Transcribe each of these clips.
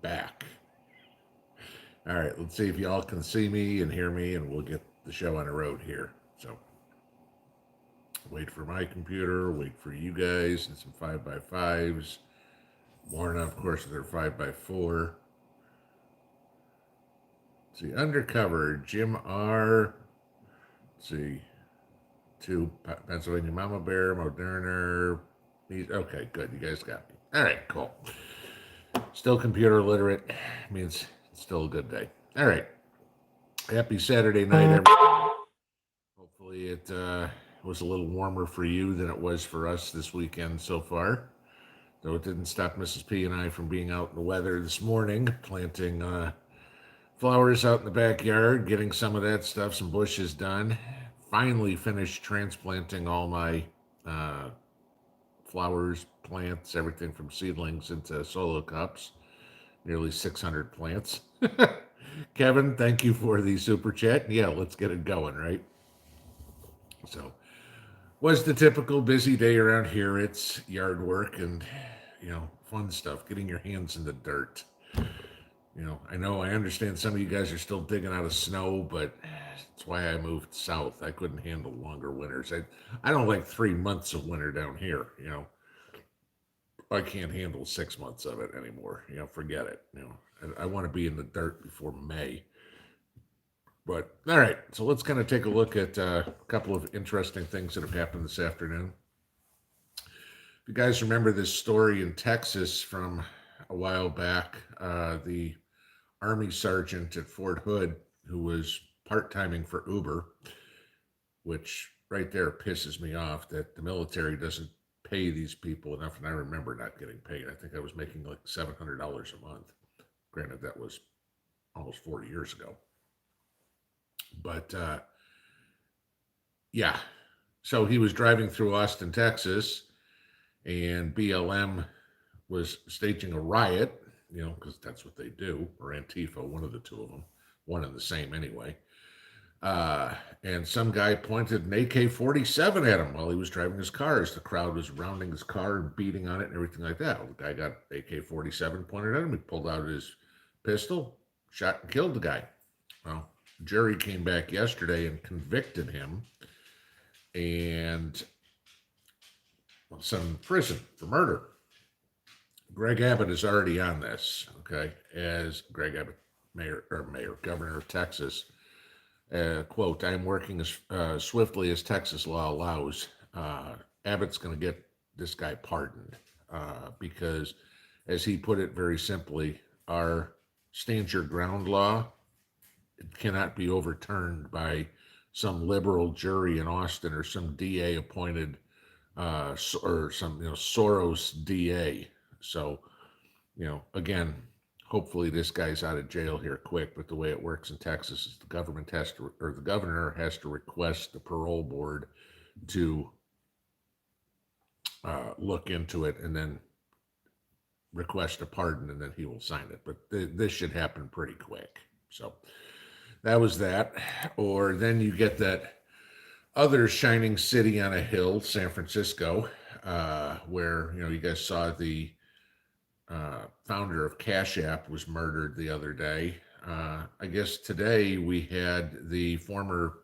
back. All right, let's see if y'all can see me and hear me, and we'll get the show on the road here. So, wait for my computer, wait for you guys, and some 5x5s. Warren, of course, with their 5x4. Let's see, undercover, Jim R. Let's see, two Pennsylvania Mama Bear, Moderna. Okay, good. You guys got me. All right, cool. Still computer literate means it's still a good day. All right. Happy Saturday night, everybody. Hopefully, it was a little warmer for you than it was for us this weekend so far. Though it didn't stop Mrs. P and I from being out in the weather this morning, planting flowers out in the backyard, getting some of that stuff, some bushes done. Finally finished transplanting all my flowers, plants, everything from seedlings into solo cups. Nearly 600 plants. Kevin, thank you for the super chat. Yeah, let's get it going, right? So, was the typical busy day around here. It's yard work and, fun stuff, getting your hands in the dirt. I understand some of you guys are still digging out of snow, but that's why I moved south. I couldn't handle longer winters. I don't like 3 months of winter down here, I can't handle 6 months of it anymore. Forget it. I want to be in the dirt before May. But all right, so let's kind of take a look at a couple of interesting things that have happened this afternoon. If you guys remember this story in Texas from a while back, the Army sergeant at Fort Hood who was part-timing for Uber, which right there pisses me off that the military doesn't pay these people enough. And I remember not getting paid. I think I was making like $700 a month. Granted, that was almost 40 years ago. But yeah, so he was driving through Austin, Texas, and BLM was staging a riot, because that's what they do, or Antifa, one of the two of them, one and the same anyway. And some guy pointed an AK-47 at him while he was driving his car as the crowd was rounding his car and beating on it and everything like that. Well, the guy got AK-47 pointed at him. He pulled out his pistol, shot and killed the guy. Well, the jury came back yesterday and convicted him and sent him to prison for murder. Greg Abbott is already on this, okay, as Greg Abbott, governor of Texas. Quote, I'm working as swiftly as Texas law allows. Abbott's going to get this guy pardoned because, as he put it very simply, our stand your ground law cannot be overturned by some liberal jury in Austin or some DA appointed or some Soros DA. So, again, hopefully this guy's out of jail here quick. But the way it works in Texas is the governor has to request the parole board to look into it and then request a pardon, and then he will sign it. But this should happen pretty quick. So that was that. Or then you get that other shining city on a hill, San Francisco, where you guys saw the founder of Cash App was murdered the other day. I guess today we had the former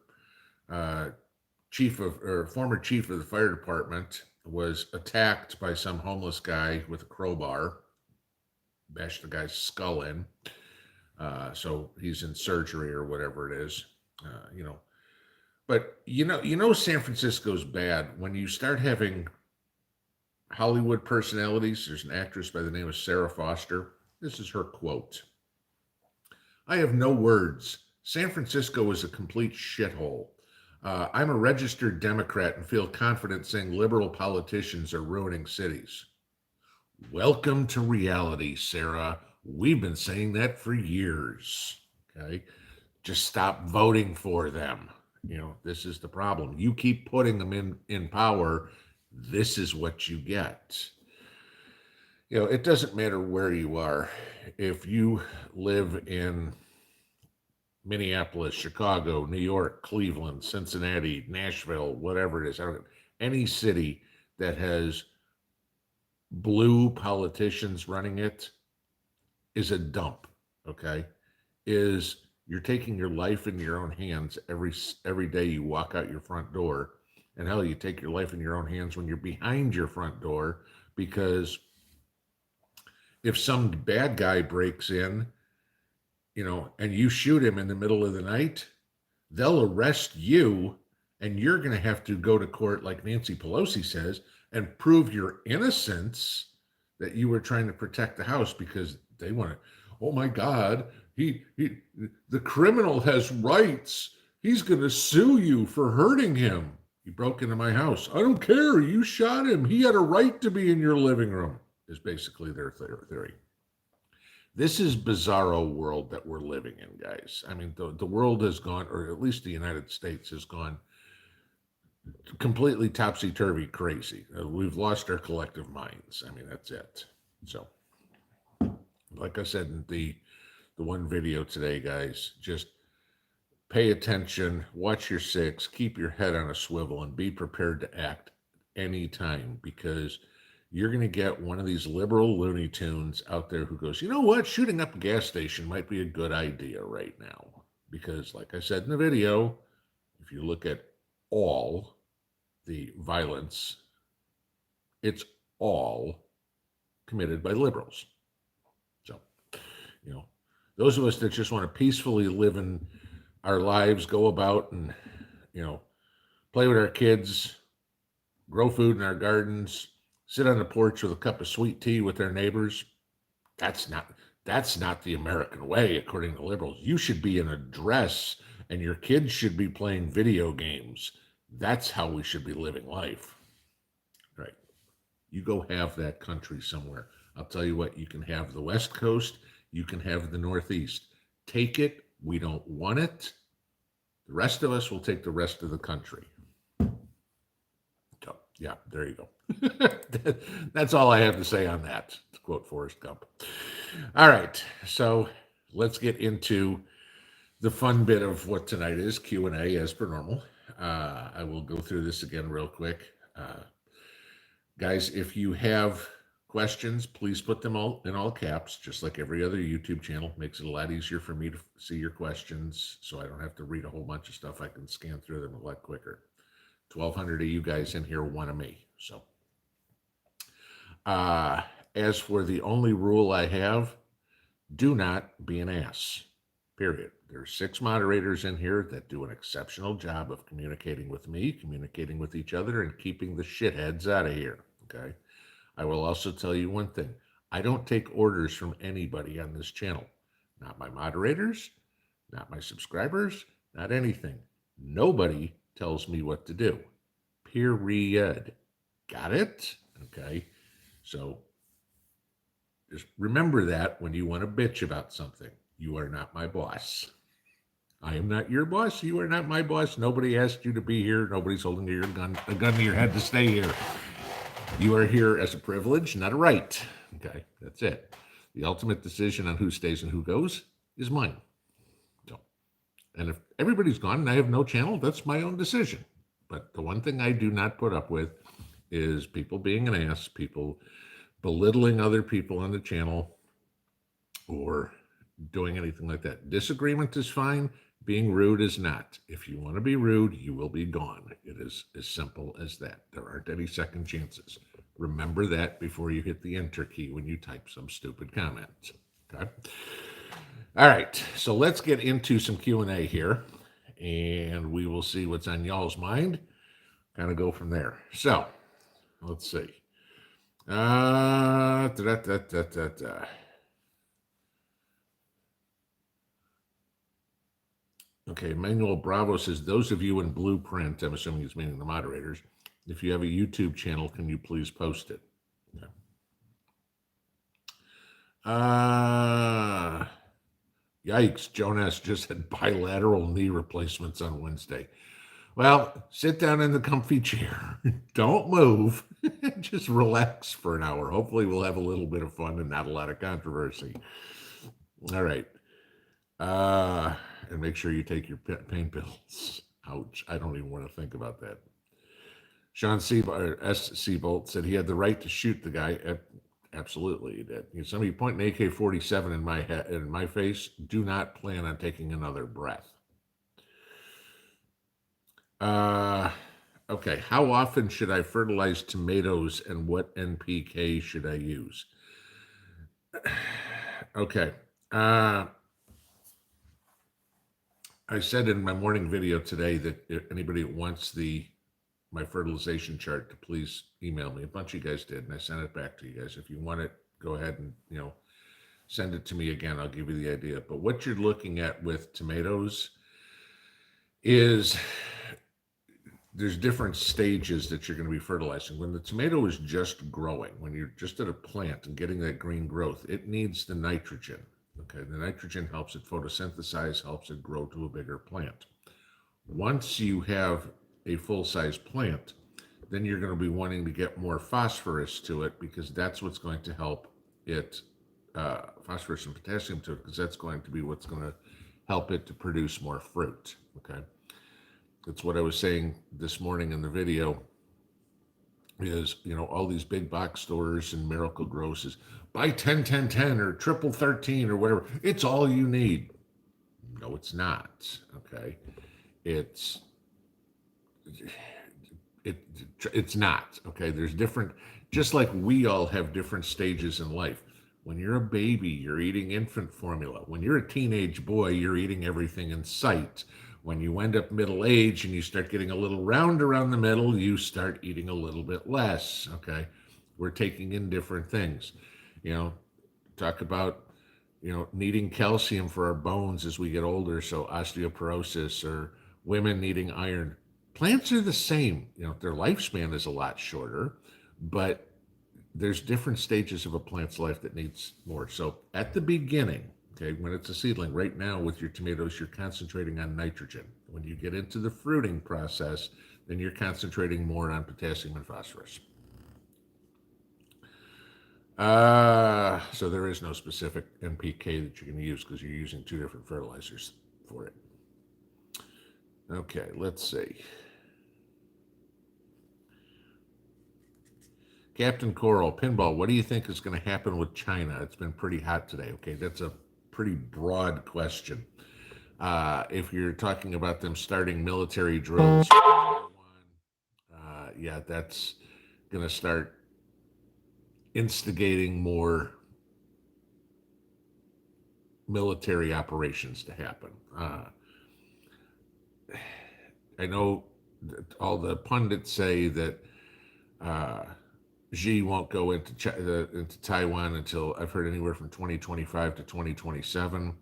chief of the fire department was attacked by some homeless guy with a crowbar, bashed the guy's skull in. So he's in surgery or whatever it is, But San Francisco's bad when you start having Hollywood personalities. There's an actress by the name of Sarah Foster. This is her quote. I have no words. San Francisco is a complete shithole. I'm a registered Democrat and feel confident saying liberal politicians are ruining cities. Welcome to reality, Sarah. We've been saying that for years. Okay? Just stop voting for them. This is the problem. You keep putting them in power, this is what you get. It doesn't matter where you are. If you live in Minneapolis, Chicago, New York, Cleveland, Cincinnati, Nashville, whatever it is, any city that has blue politicians running it is a dump, okay? Is you're taking your life in your own hands every day you walk out your front door. And hell, you take your life in your own hands when you're behind your front door, because if some bad guy breaks in, and you shoot him in the middle of the night, they'll arrest you, and you're going to have to go to court, like Nancy Pelosi says, and prove your innocence, that you were trying to protect the house, because they want to, oh my God, he the criminal has rights. He's going to sue you for hurting him. He broke into my house. I don't care. You shot him. He had a right to be in your living room, is basically their theory. This is bizarro world that we're living in, guys. I mean, the world has gone, or at least the United States has gone completely topsy-turvy crazy. We've lost our collective minds. I mean, that's it. So, like I said in the one video today, guys, just pay attention, watch your six, keep your head on a swivel, and be prepared to act anytime, because you're going to get one of these liberal Looney Tunes out there who goes, you know what, shooting up a gas station might be a good idea right now. Because, like I said in the video, if you look at all the violence, it's all committed by liberals. So, those of us that just want to peacefully live in our lives, go about and, play with our kids, grow food in our gardens, sit on the porch with a cup of sweet tea with our neighbors. That's not the American way, according to liberals. You should be in a dress, and your kids should be playing video games. That's how we should be living life. Right. You go have that country somewhere. I'll tell you what, you can have the West Coast, you can have the Northeast. Take it. We don't want it. The rest of us will take the rest of the country. So, yeah, there you go. That's all I have to say on that, to quote Forrest Gump. All right, so let's get into the fun bit of what tonight is, Q&A, as per normal. I will go through this again real quick. Guys, if you have questions, please put them all in all caps, just like every other YouTube channel. Makes it a lot easier for me to see your questions, so I don't have to read a whole bunch of stuff. I can scan through them a lot quicker. 1,200 of you guys in here, one of me. So, as for the only rule I have, do not be an ass, period. There's 6 moderators in here that do an exceptional job of communicating with me, communicating with each other, and keeping the shitheads out of here, okay? I will also tell you one thing. I don't take orders from anybody on this channel. Not my moderators, not my subscribers, not anything. Nobody tells me what to do, period. Got it? Okay, so just remember that when you want to bitch about something. You are not my boss. I am not your boss. You are not my boss. Nobody asked you to be here. Nobody's holding a gun to your head to stay here. You are here as a privilege, not a right. Okay, that's it. The ultimate decision on who stays and who goes is mine. So, and if everybody's gone and I have no channel, that's my own decision. But the one thing I do not put up with is people being an ass, people belittling other people on the channel, or doing anything like that. Disagreement is fine. Being rude is not. If you want to be rude, you will be gone. It is as simple as that. There aren't any second chances. Remember that before you hit the enter key when you type some stupid comments. Okay? All right, so let's get into some Q&A here, and we will see what's on y'all's mind. Kind of go from there. So, let's see. Okay, Manuel Bravo says, those of you in Blueprint, I'm assuming he's meaning the moderators, if you have a YouTube channel, can you please post it? Okay. Yikes, Jonas just had bilateral knee replacements on Wednesday. Well, sit down in the comfy chair. Don't move. Just relax for an hour. Hopefully we'll have a little bit of fun and not a lot of controversy. All right. And make sure you take your pain pills. Ouch. I don't even want to think about that. Sean S. Seabolt said he had the right to shoot the guy. Absolutely, you did. Somebody point an AK-47 in my head, in my face. Do not plan on taking another breath. Uh, okay. How often should I fertilize tomatoes, and what NPK should I use? Okay. Uh, I said in my morning video today that if anybody that wants my fertilization chart to please email me. A bunch of you guys did, and I sent it back to you guys. If you want it, go ahead and send it to me again. I'll give you the idea. But what you're looking at with tomatoes is there's different stages that you're going to be fertilizing. When the tomato is just growing, when you're just at a plant and getting that green growth, it needs the nitrogen. Okay, the nitrogen helps it photosynthesize, helps it grow to a bigger plant. Once you have a full-size plant, then you're going to be wanting to get more phosphorus to it, because that's what's going to help it, phosphorus and potassium to it, because that's going to be what's going to help it to produce more fruit. Okay, that's what I was saying this morning in the video. Is all these big box stores and Miracle Grows is buy 10 10 10 or triple 13 or whatever. It's all you need. No, it's not. Okay, it's it it's not. Okay, there's different, just like we all have different stages in life. When you're a baby, you're eating infant formula. When you're a teenage boy, you're eating everything in sight. When you end up middle age and you start getting a little round around the middle, you start eating a little bit less. Okay, we're taking in different things. you know Talk about needing calcium for our bones as we get older, so osteoporosis, or women needing iron. Plants are the same. Their lifespan is a lot shorter, but there's different stages of a plant's life that needs more. So at the beginning, okay, when it's a seedling, right now with your tomatoes, you're concentrating on nitrogen. When you get into the fruiting process, then you're concentrating more on potassium and phosphorus. So there is no specific NPK that you're going to use, because you're using two different fertilizers for it. Okay, let's see. Captain Coral, Pinball, what do you think is going to happen with China? It's been pretty hot today. Okay, that's a pretty broad question. If you're talking about them starting military drills, yeah, that's going to start instigating more military operations to happen. I know that all the pundits say that Xi won't go into Taiwan until, I've heard, anywhere from 2025 to 2027.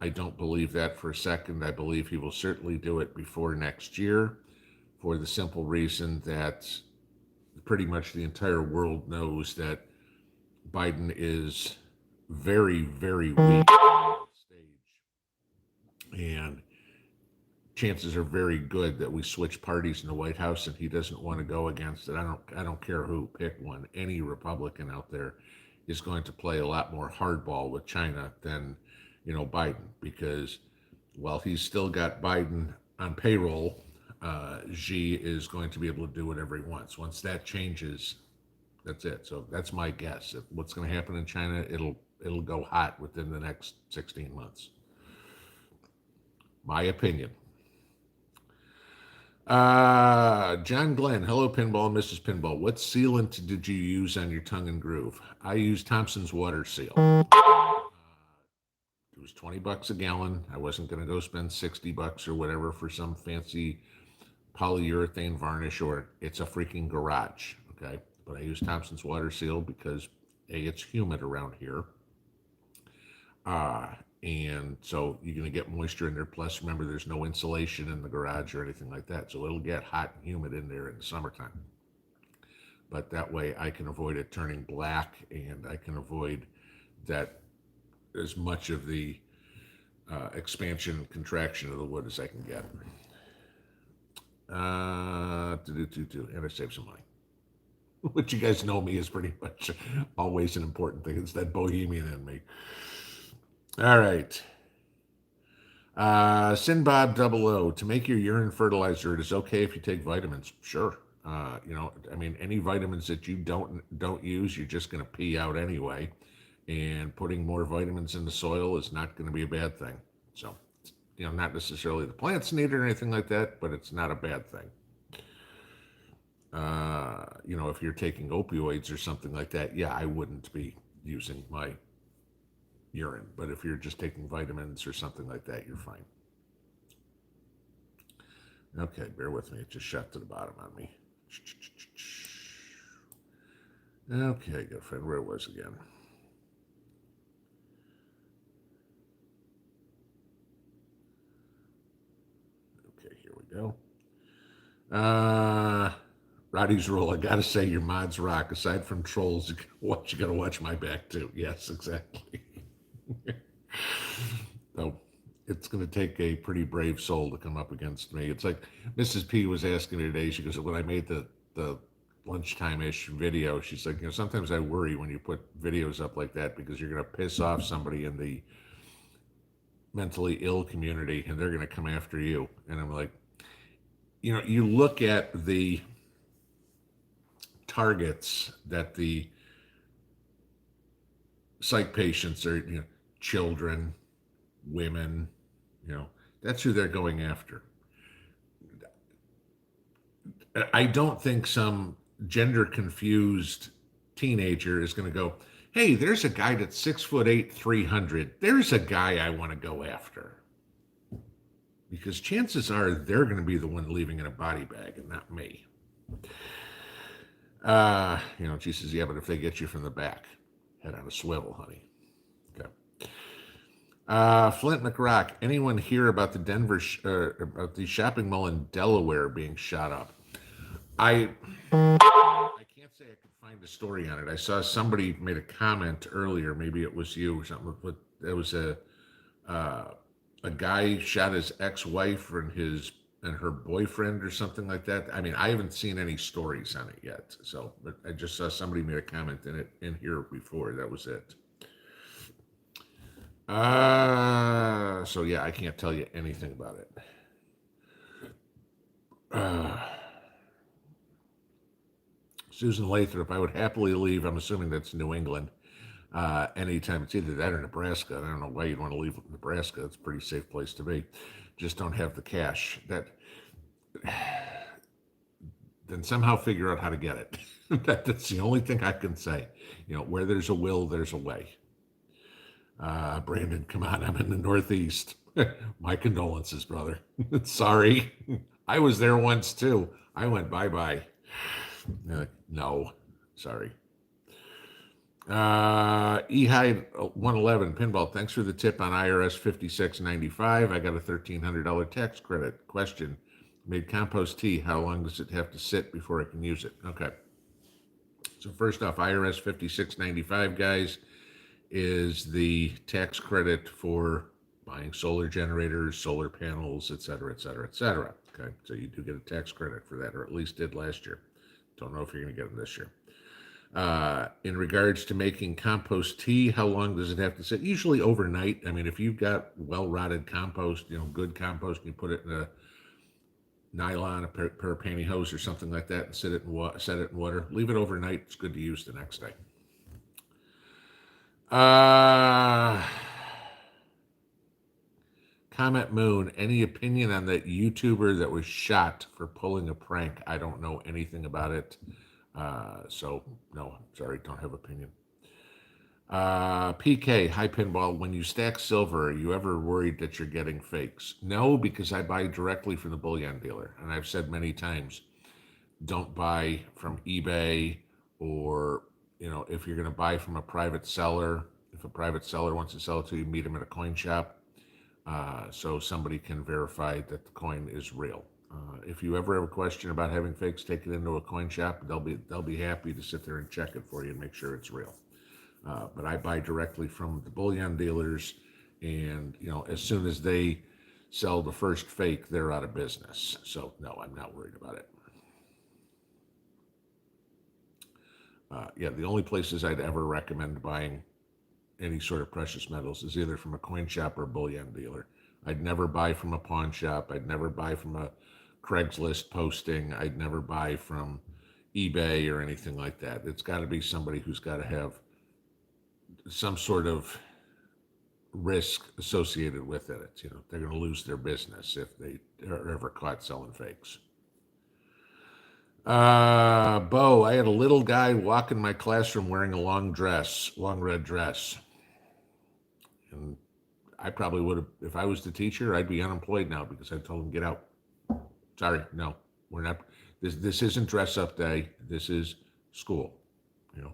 I don't believe that for a second. I believe he will certainly do it before next year, for the simple reason that pretty much the entire world knows that Biden is very, very weak at this stage. And chances are very good that we switch parties in the White House, and he doesn't want to go against it. I don't care who, pick one. Any Republican out there is going to play a lot more hardball with China than Biden, because while he's still got Biden on payroll, Xi is going to be able to do whatever he wants. Once that changes, that's it. So that's my guess. What's going to happen in China, it'll go hot within the next 16 months. My opinion. John Glenn, hello Pinball, Mrs. Pinball. What sealant did you use on your tongue and groove? I used Thompson's water seal. It was $20 a gallon. I wasn't going to go spend $60 or whatever for some fancy polyurethane varnish, or it's a freaking garage. Okay, but I used Thompson's water seal because it's humid around here. And so you're going to get moisture in there. Plus, remember, there's no insulation in the garage or anything like that. So it'll get hot and humid in there in the summertime. But that way I can avoid it turning black, and I can avoid that as much of the expansion and contraction of the wood as I can get. And I save some money. Which you guys know me is pretty much always an important thing. It's that bohemian in me. All right. Sinbob 00, to make your urine fertilizer, it is okay if you take vitamins. Sure. I mean, any vitamins that you don't use, you're just going to pee out anyway. And putting more vitamins in the soil is not going to be a bad thing. So, not necessarily the plants need it or anything like that, but it's not a bad thing. If you're taking opioids or something like that, yeah, I wouldn't be using my urine. But if you're just taking vitamins or something like that, you're fine. Okay, bear with me. It just shot to the bottom on me. Okay, good friend. Where it was again? Okay, here we go. Roddy's rule. I gotta say, your mods rock. Aside from trolls, you gotta watch my back too. Yes, exactly. So it's gonna take a pretty brave soul to come up against me. It's like Mrs. P was asking me today. She goes, when I made the lunchtime-ish video, she's like, sometimes I worry when you put videos up like that because you're gonna piss off somebody in the mentally ill community and they're gonna come after you. And I'm like, you look at the targets that the psych patients are, children, women, that's who they're going after. I don't think some gender confused teenager is going to go, hey, there's a guy that's 6'8", 300. There's a guy I want to go after. Because chances are they're going to be the one leaving in a body bag and not me. She says, yeah, but if they get you from the back, head on a swivel, honey. Okay. Flint McRock, anyone hear about the about the shopping mall in Delaware being shot up? I can't say I could find a story on it. I saw somebody made a comment earlier, maybe it was you or something, but there was a guy shot his ex-wife and her boyfriend or something like that. I mean, I haven't seen any stories on it yet. So, but I just saw somebody made a comment in here before. That was it. So yeah, I can't tell you anything about it. Susan Lathrop, I would happily leave. I'm assuming that's New England. Anytime it's either that or Nebraska. I don't know why you'd want to leave Nebraska. It's a pretty safe place to be. Just don't have the cash. Then somehow figure out how to get it. That's the only thing I can say. Where there's a will, there's a way. Brandon, come on, I'm in the Northeast. My condolences, brother. Sorry. I was there once too. I went bye-bye. No, sorry. Ehide 111 Pinball, thanks for the tip on IRS 5695. I got a $1,300 tax credit. Question, made compost tea. How long does it have to sit before I can use it? Okay. So first off, IRS 5695, guys, is the tax credit for buying solar generators, solar panels, et cetera, et cetera, et cetera. Okay. So you do get a tax credit for that, or at least did last year. Don't know if you're going to get them this year. In regards to making compost tea, how long does it have to sit? Usually overnight. I mean, if you've got well-rotted compost, good compost, and you put it in a nylon, a pair of pantyhose or something like that, and set it in water. Leave it overnight. It's good to use the next day. Comet Moon, any opinion on that YouTuber that was shot for pulling a prank? I don't know anything about it. So no, sorry, don't have opinion. PK, hi Pinball, when you stack silver, are you ever worried that you're getting fakes? No, because I buy directly from the bullion dealer. And I've said many times, don't buy from eBay or, if you're going to buy from a private seller, if a private seller wants to sell it to you, meet them at a coin shop. So somebody can verify that the coin is real. If you ever have a question about having fakes, take it into a coin shop. They'll be happy to sit there and check it for you and make sure it's real. But I buy directly from the bullion dealers, and as soon as they sell the first fake, they're out of business. So no, I'm not worried about it. Yeah, the only places I'd ever recommend buying any sort of precious metals is either from a coin shop or a bullion dealer. I'd never buy from a pawn shop. I'd never buy from a Craigslist posting. I'd never buy from eBay or anything like that. It's got to be somebody who's got to have some sort of risk associated with it. You know, they're going to lose their business if they are ever caught selling fakes. Bo, I had a little guy walk in my classroom wearing a long red dress. And I probably would have, if I was the teacher, I'd be unemployed now because I told him, get out. Sorry, no, we're not. This isn't dress up day. This is school. You know,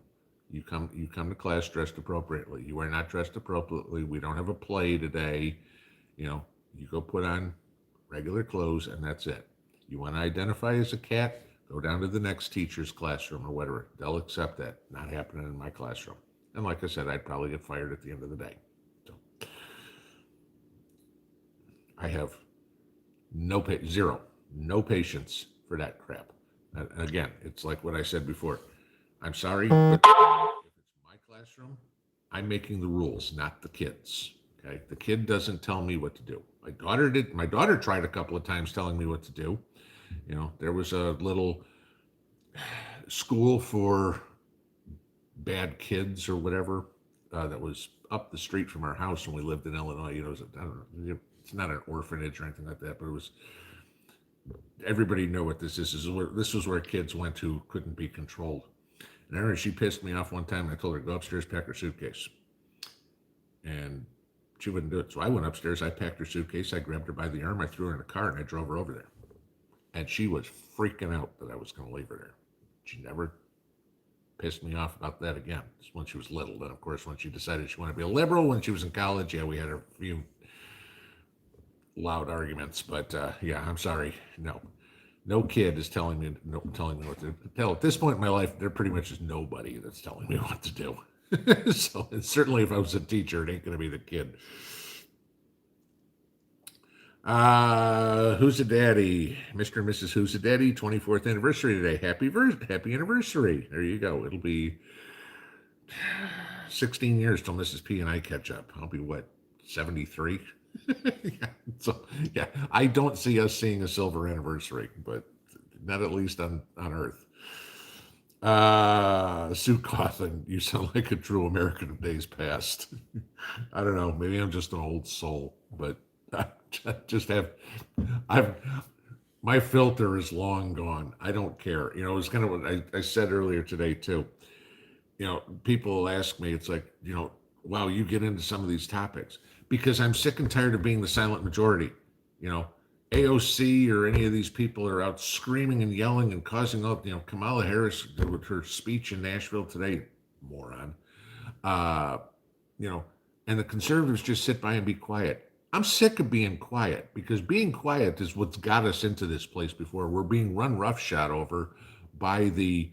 you come to class dressed appropriately. You are not dressed appropriately. We don't have a play today. You know, you go put on regular clothes and that's it. You want to identify as a cat? Go down to the next teacher's classroom or whatever. They'll accept that. Not happening in my classroom. And like I said, I'd probably get fired at the end of the day. So I have zero, no patience for that crap. And again, it's like what I said before. I'm sorry, but if it's my classroom, I'm making the rules, not the kids. Okay, the kid doesn't tell me what to do. My daughter did. My daughter tried a couple of times telling me what to do. You know, there was a little school for bad kids or whatever that was up the street from our house when we lived in Illinois. You know, I don't know, it's not an orphanage or anything like that, but it was. Everybody knew what this is. This was where kids went who couldn't be controlled. And I remember she pissed me off one time. And I told her to go upstairs, pack her suitcase, and she wouldn't do it. So I went upstairs. I packed her suitcase. I grabbed her by the arm. I threw her in a car, and I drove her over there. And she was freaking out that I was going to leave her there. She never pissed me off about that again. It's when she was little. Then, of course, when she decided she wanted to be a liberal when she was in college, yeah, we had a few loud arguments. But yeah, I'm sorry. No kid is telling me what to tell. At this point in my life, there pretty much is nobody that's telling me what to do. So, and certainly if I was a teacher, it ain't going to be the kid. Who's a daddy? Mr. and Mrs. Who's a Daddy, 24th anniversary today. Happy anniversary. There you go. It'll be 16 years till Mrs. P and I catch up. I'll be what, 73? Yeah, so yeah, I don't see us seeing a silver anniversary, but not at least on Earth. Sue Cawthon, you sound like a true American of days past. I don't know, maybe I'm just an old soul, but I just have my filter is long gone. I don't care. You know, it's kind of what I said earlier today too. You know, people ask me, it's like, you know, wow, you get into some of these topics because I'm sick and tired of being the silent majority. You know, AOC or any of these people are out screaming and yelling and causing all, you know, Kamala Harris with her speech in Nashville today, moron. You know, and the conservatives just sit by and be quiet. I'm sick of being quiet because being quiet is what's got us into this place before. We're being run roughshod over by the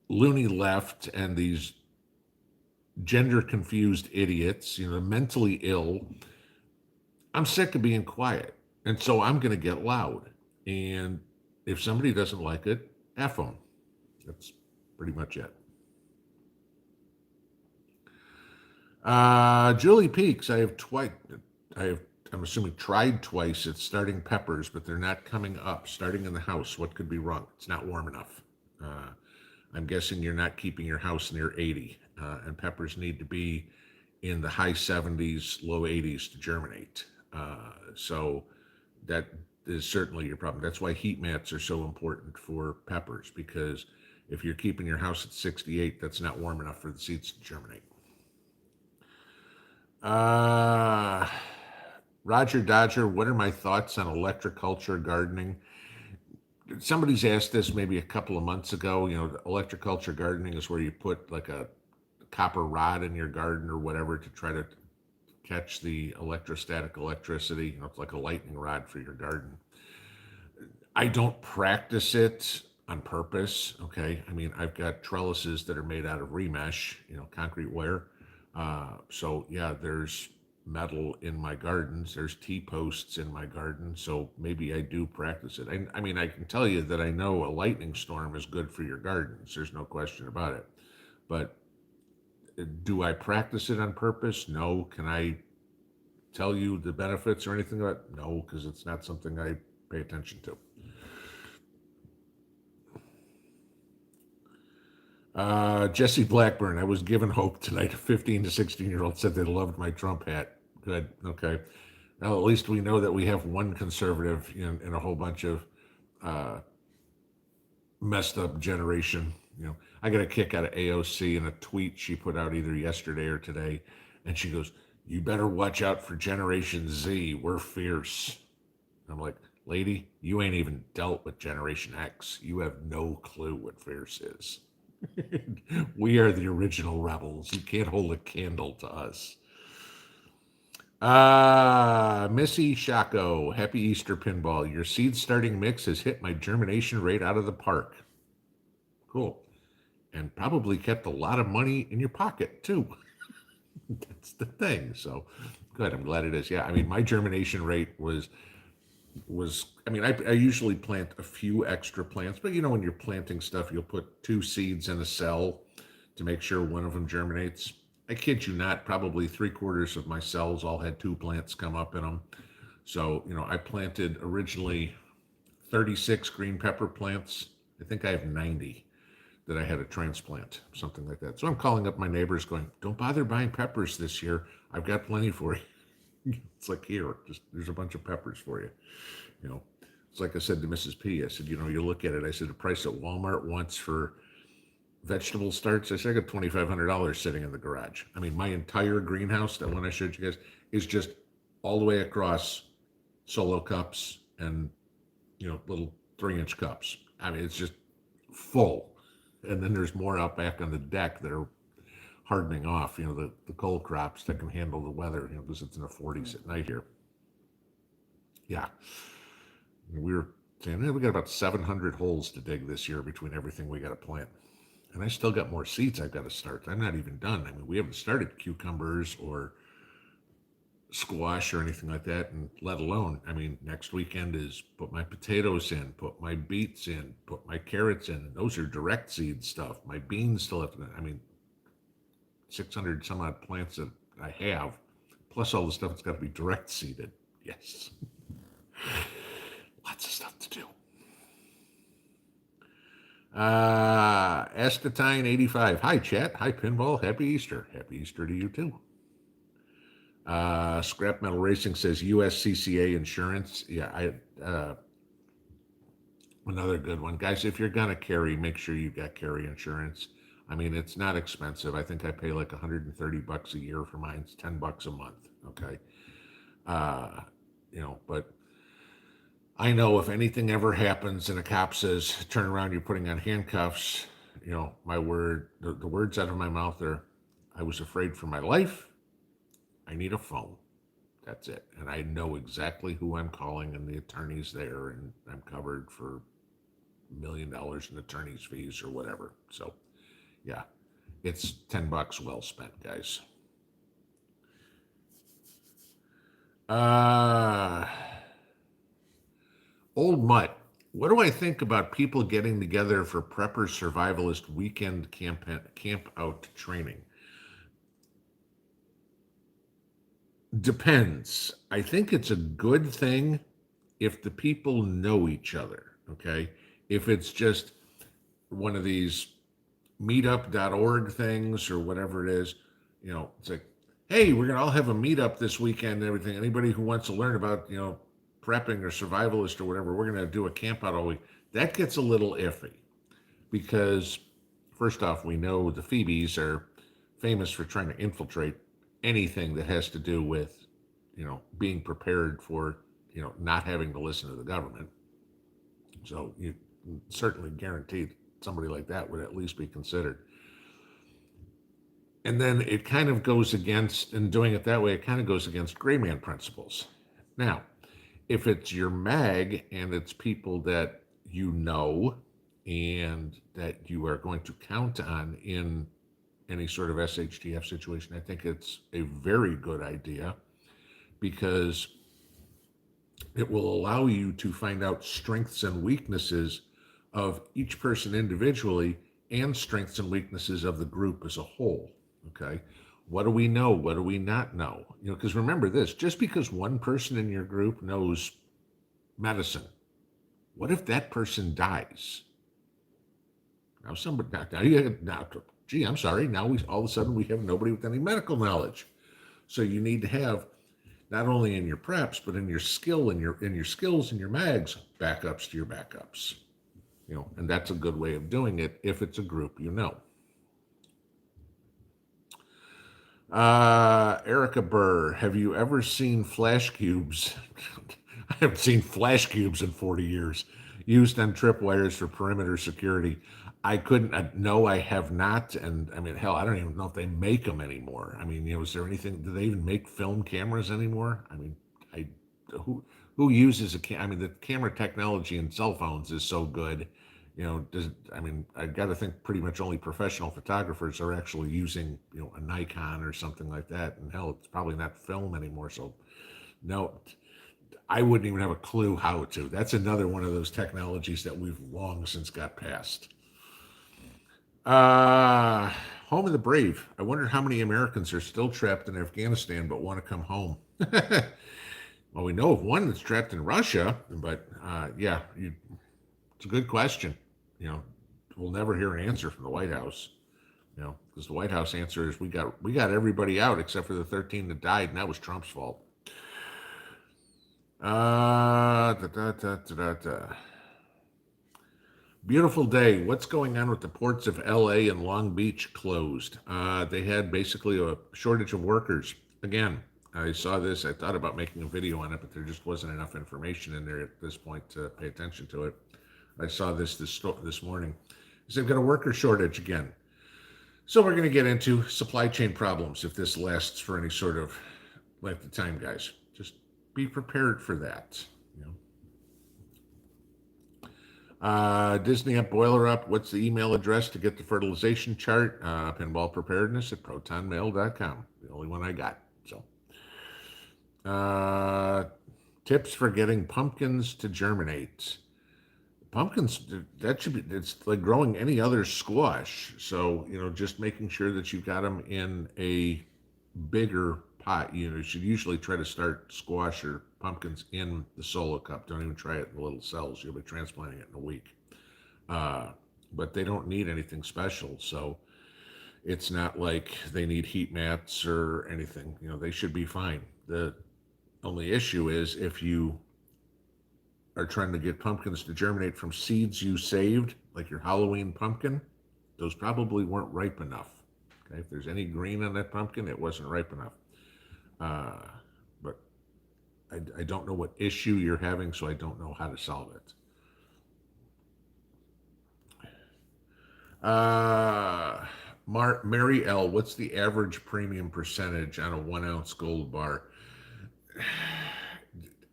loony left and these gender confused idiots, you know, mentally ill. I'm sick of being quiet. And so I'm going to get loud. And if somebody doesn't like it, F them. That's pretty much it. Julie Peaks, I'm assuming tried twice at starting peppers, but they're not coming up. Starting in the house, what could be wrong? It's not warm enough. I'm guessing you're not keeping your house near 80, and peppers need to be in the high 70s, low 80s to germinate. So that is certainly your problem. That's why heat mats are so important for peppers, because if you're keeping your house at 68, that's not warm enough for the seeds to germinate. Roger Dodger, what are my thoughts on electroculture gardening? Somebody's asked this maybe a couple of months ago. You know, electroculture gardening is where you put like a copper rod in your garden or whatever to try to catch the electrostatic electricity. You know, it's like a lightning rod for your garden. I don't practice it on purpose. Okay. I mean, I've got trellises that are made out of remesh, you know, concrete wire. So yeah, there's metal in my gardens. There's T-posts in my garden. So maybe I do practice it. I mean, I can tell you that I know a lightning storm is good for your gardens. There's no question about it. But do I practice it on purpose? No. Can I tell you the benefits or anything like that? No, because it's not something I pay attention to. Jesse Blackburn, I was given hope tonight. A 15 to 16-year-old said they loved my Trump hat. Good. Okay. Well, at least we know that we have one conservative in a whole bunch of uh, messed up generation. I got a kick out of AOC in a tweet she put out either yesterday or today. And she goes, "You better watch out for Generation Z. We're fierce." I'm like, lady, you ain't even dealt with Generation X. You have no clue what fierce is. We are the original rebels. You can't hold a candle to us. Missy Shaco, happy Easter pinball. Your seed starting mix has hit my germination rate out of the park. Cool. And probably kept a lot of money in your pocket too. That's the thing. So good. I'm glad it is. Yeah. I mean, my germination rate was I mean, I usually plant a few extra plants, but when you're planting stuff, you'll put two seeds in a cell to make sure one of them germinates. I kid you not, probably 3/4 of my cells all had two plants come up in them. So, I planted originally 36 green pepper plants. I think I have 90 that I had to transplant, something like that. So I'm calling up my neighbors going, don't bother buying peppers this year. I've got plenty for you. It's like, here, just there's a bunch of peppers for you. You know, it's like I said to Mrs. P. I said, you look at it. I said, the price at Walmart wants for vegetable starts. I said, I got $2,500 sitting in the garage. I mean, my entire greenhouse, that one I showed you guys, is just all the way across solo cups and, little 3-inch cups. I mean, it's just full. And then there's more out back on the deck that are hardening off, the cold crops that can handle the weather, because it's in the 40s at night here. Yeah. We were saying, we got about 700 holes to dig this year between everything we got to plant. And I still got more seeds I've got to start. I'm not even done. I mean, we haven't started cucumbers or squash or anything like that, and let alone, I mean, next weekend is put my potatoes in, put my beets in, put my carrots in. And those are direct seed stuff. My beans still have to, 600 some odd plants that I have, plus all the stuff that's got to be direct seeded. Yes. Lots of stuff to do. Estetine85. Hi, chat. Hi, Pinball. Happy Easter. Happy Easter to you, too. Scrap Metal Racing says USCCA insurance. Yeah, another good one. Guys, if you're going to carry, make sure you got carry insurance. I mean, it's not expensive. I think I pay like $130 a year for mine. It's $10 a month. Okay. But I know if anything ever happens and a cop says, turn around, you're putting on handcuffs, my word, the words out of my mouth are, I was afraid for my life. I need a phone. That's it. And I know exactly who I'm calling and the attorney's there, and I'm covered for $1 million in attorney's fees or whatever. So, yeah, it's $10 well spent, guys. Old Mutt, what do I think about people getting together for prepper survivalist weekend camp out training? Depends. I think it's a good thing if the people know each other, okay? If it's just one of these meetup.org things or whatever it is, it's like, hey, we're going to all have a meetup this weekend and everything. Anybody who wants to learn about, prepping or survivalist or whatever, we're going to do a camp out all week. That gets a little iffy because, first off, we know the Phoebes are famous for trying to infiltrate anything that has to do with, being prepared for, not having to listen to the government. So you certainly guaranteed somebody like that would at least be considered. And then it kind of goes against, in doing it that way, it kind of goes against gray man principles. Now, if it's your mag and it's people that you know and that you are going to count on in any sort of SHTF situation, I think it's a very good idea because it will allow you to find out strengths and weaknesses of each person individually and strengths and weaknesses of the group as a whole. Okay. What do we know? What do we not know? Because remember this, just because one person in your group knows medicine, what if that person dies? Now somebody now you now gee, I'm sorry. Now we all of a sudden we have nobody with any medical knowledge. So you need to have not only in your preps, but in your skills and your mags, backups to your backups. And that's a good way of doing it if it's a group you know. Erica Burr, have you ever seen flash cubes? I haven't seen flash cubes in 40 years used on tripwires for perimeter security. I couldn't, no, I have not. And I mean, hell, I don't even know if they make them anymore. I mean, is there anything, do they even make film cameras anymore? I mean, I, who uses I mean, the camera technology in cell phones is so good. I mean, I got to think pretty much only professional photographers are actually using, a Nikon or something like that. And hell, it's probably not film anymore. So, no, I wouldn't even have a clue how to. That's another one of those technologies that we've long since got past. Home of the brave. I wonder how many Americans are still trapped in Afghanistan but want to come home. Well, we know of one that's trapped in Russia, but yeah, it's a good question. We'll never hear an answer from the White House. Because the White House answer is we got everybody out except for the 13 that died, and that was Trump's fault. Beautiful day. What's going on with the ports of LA and Long Beach closed? They had basically a shortage of workers. Again, I saw this. I thought about making a video on it, but there just wasn't enough information in there at this point to pay attention to it. I saw this morning. They've got a worker shortage again. So we're going to get into supply chain problems if this lasts for any sort of length of time, guys. Just be prepared for that. Disney Up Boiler Up. What's the email address to get the fertilization chart? Pinball Preparedness at protonmail.com. The only one I got. So, tips for getting pumpkins to germinate. Pumpkins, it's like growing any other squash. So, just making sure that you've got them in a bigger pot. You should usually try to start squash or pumpkins in the solo cup. Don't even try it in the little cells. You'll be transplanting it in a week. But they don't need anything special. So it's not like they need heat mats or anything. They should be fine. The only issue is if you are trying to get pumpkins to germinate from seeds you saved, like your Halloween pumpkin, those probably weren't ripe enough. Okay, if there's any green on that pumpkin, it wasn't ripe enough. But I don't know what issue you're having, so I don't know how to solve it. Mary L., what's the average premium percentage on a 1 ounce gold bar?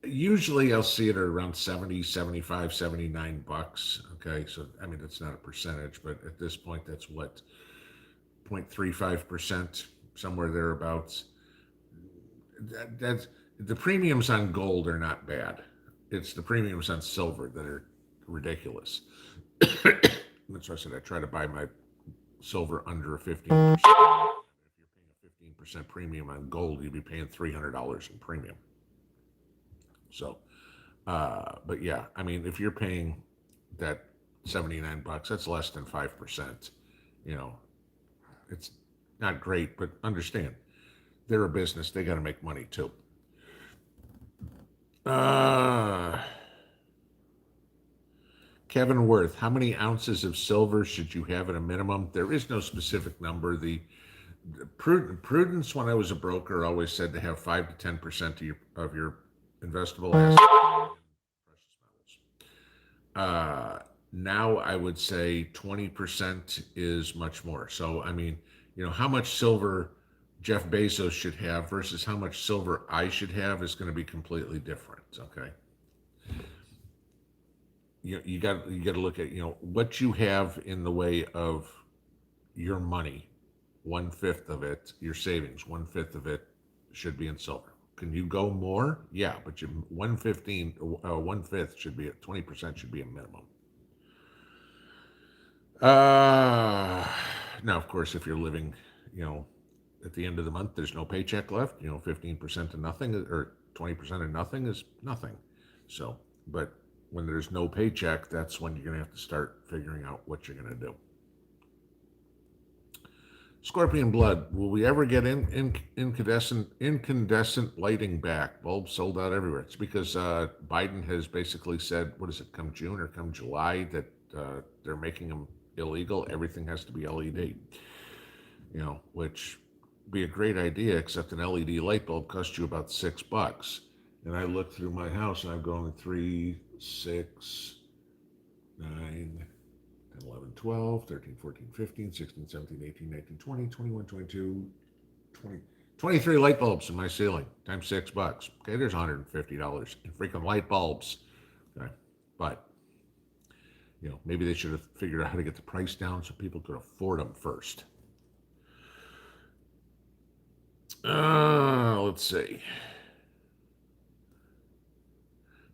Usually I'll see it at around 70, 75, 79 bucks. Okay, so I mean, that's not a percentage, but at this point, that's what, 0.35%, somewhere thereabouts. That's the premiums on gold are not bad. It's the premiums on silver that are ridiculous. That's why I said I try to buy my silver under a 15%. If you're paying a 15% premium on gold, you'd be paying $300 in premium. So, but yeah, I mean, if you're paying that 79 bucks, that's less than 5%. It's not great, but understand they're a business. They got to make money too. Kevin Worth, how many ounces of silver should you have at a minimum? There is no specific number. The Prudence, when I was a broker, always said to have 5 to 10% of your investable assets precious metals. Now I would say 20% is much more. So, I mean, how much silver Jeff Bezos should have versus how much silver I should have is going to be completely different. Okay. You got to look at, what you have in the way of your money. 1/5 of it, your savings, 1/5 of it should be in silver. Can you go more? Yeah, but 1/5 should be at 20% should be a minimum. Now, of course, if you're living, at the end of the month, there's no paycheck left. 15% of nothing or 20% of nothing is nothing. So, but when there's no paycheck, that's when you're going to have to start figuring out what you're going to do. Scorpion Blood. Will we ever get incandescent lighting back? Bulbs sold out everywhere. It's because Biden has basically said, what is it, come June or come July, that they're making them illegal. Everything has to be LED. Which be a great idea, except an LED light bulb costs you about $6. And I look through my house and I'm going 3, 6, 9, 10, 11, 12, 13, 14, 15, 16, 17, 18, 19, 20, 21, 22, 20, 23 light bulbs in my ceiling times $6. Okay, there's $150 in freaking light bulbs. Okay, but maybe they should have figured out how to get the price down so people could afford them first. Let's see.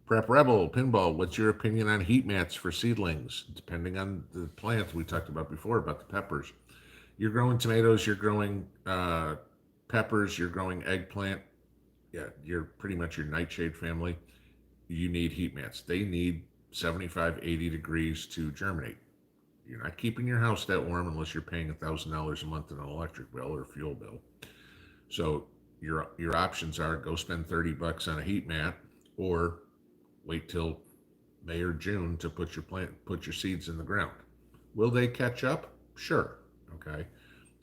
Prep Rebel, Pinball, what's your opinion on heat mats for seedlings? Depending on the plants we talked about before, about the peppers. You're growing tomatoes, you're growing peppers, you're growing eggplant. Yeah, you're pretty much your nightshade family. You need heat mats. They need 75, 80 degrees to germinate. You're not keeping your house that warm unless you're paying $1,000 a month in an electric bill or fuel bill. So your options are go spend $30 on a heat mat, or wait till May or June to put your seeds in the ground. Will they catch up? Sure. Okay.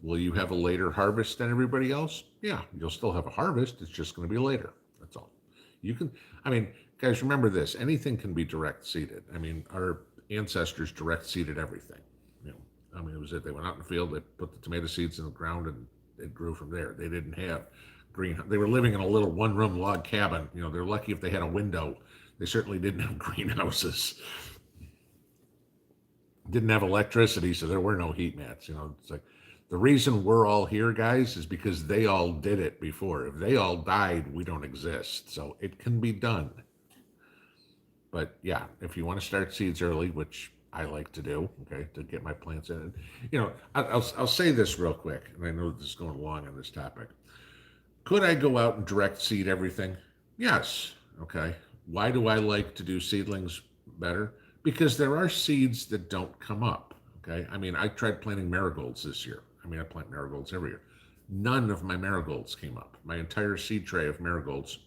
Will you have a later harvest than everybody else? Yeah, you'll still have a harvest. It's just going to be later. That's all. Guys, remember this. Anything can be direct seeded. Our ancestors direct seeded everything. It was it. They went out in the field, they put the tomato seeds in the ground, and it grew from there. They didn't have they were living in a little one-room log cabin. They're lucky if they had a window. They certainly didn't have greenhouses. Didn't have electricity, so there were no heat mats. It's like the reason we're all here, guys, is because they all did it before. If they all died, we don't exist. So it can be done. But yeah, if you want to start seeds early, which I like to do, okay, to get my plants in. I'll say this real quick, and I know this is going long on this topic. Could I go out and direct seed everything? Yes. Okay. Why do I like to do seedlings better? Because there are seeds that don't come up. Okay. I tried planting marigolds this year. I plant marigolds every year. None of my marigolds came up. My entire seed tray of marigolds,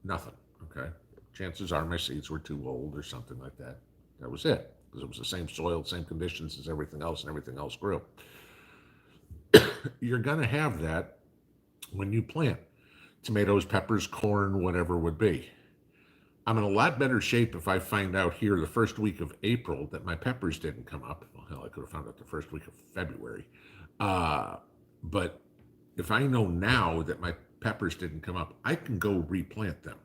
nothing. Okay. Chances are my seeds were too old or something like that. That was it. Because it was the same soil, same conditions as everything else, and everything else grew. You're going to have that when you plant tomatoes, peppers, corn, whatever it would be. I'm in a lot better shape if I find out here the first week of April that my peppers didn't come up. Well, hell, I could have found out the first week of February. But if I know now that my peppers didn't come up, I can go replant them.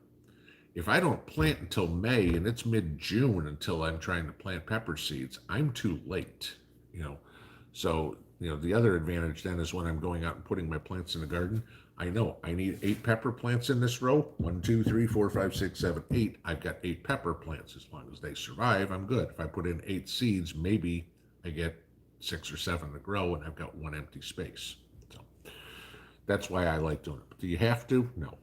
If I don't plant until May and it's mid-June until I'm trying to plant pepper seeds, I'm too late. So the other advantage then is when I'm going out and putting my plants in the garden, I know I need 8 pepper plants in this row. 1, 2, 3, 4, 5, 6, 7, 8. I've got 8 pepper plants. As long as they survive, I'm good. If I put in 8 seeds, maybe I get 6 or 7 to grow, and I've got 1 empty space. So that's why I like doing it. But do you have to? No.